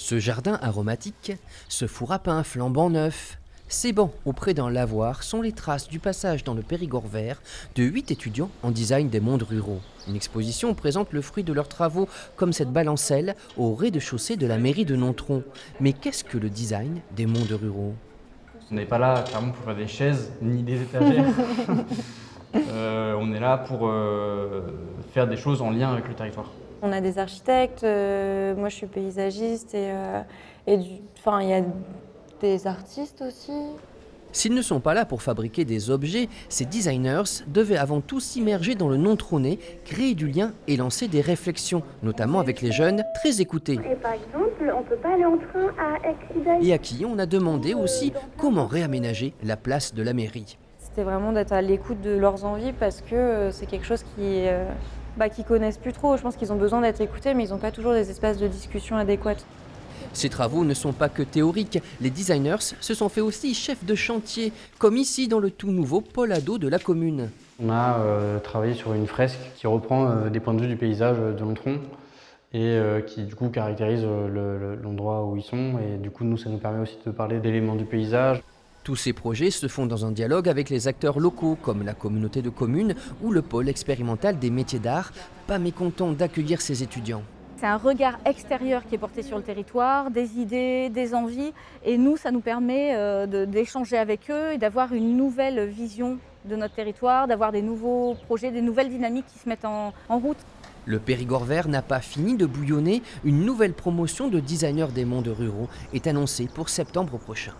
Ce jardin aromatique, ce four à pain flambant neuf, ces bancs auprès d'un lavoir sont les traces du passage dans le Périgord vert de 8 étudiants en design des mondes ruraux. Une exposition présente le fruit de leurs travaux comme cette balancelle au rez-de-chaussée de la mairie de Nontron. Mais qu'est-ce que le design des mondes ruraux? On n'est pas là clairement pour faire des chaises ni des étagères. On est là pour faire des choses en lien avec le territoire. On a des architectes, moi je suis paysagiste enfin, il y a des artistes aussi. S'ils ne sont pas là pour fabriquer des objets, ces designers devaient avant tout s'immerger dans le non-trôné, créer du lien et lancer des réflexions, notamment avec les jeunes, très écoutés. Et par exemple, on ne peut pas aller en train à Aix-Idaï. Et à qui on a demandé aussi comment réaménager la place de la mairie. C'était vraiment d'être à l'écoute de leurs envies parce que c'est quelque chose qu'ils connaissent plus trop. Je pense qu'ils ont besoin d'être écoutés, mais ils n'ont pas toujours des espaces de discussion adéquats. Ces travaux ne sont pas que théoriques, les designers se sont fait aussi chefs de chantier, comme ici dans le tout nouveau pôle ado de la commune. On a travaillé sur une fresque qui reprend des points de vue du paysage de Nontron et qui du coup caractérise l'endroit où ils sont. Et du coup, nous, ça nous permet aussi de parler d'éléments du paysage. Tous ces projets se font dans un dialogue avec les acteurs locaux, comme la communauté de communes ou le pôle expérimental des métiers d'art, pas mécontent d'accueillir ces étudiants. C'est un regard extérieur qui est porté sur le territoire, des idées, des envies. Et nous, ça nous permet d'échanger avec eux et d'avoir une nouvelle vision de notre territoire, d'avoir des nouveaux projets, des nouvelles dynamiques qui se mettent en route. Le Périgord vert n'a pas fini de bouillonner. Une nouvelle promotion de designers des mondes ruraux est annoncée pour septembre prochain.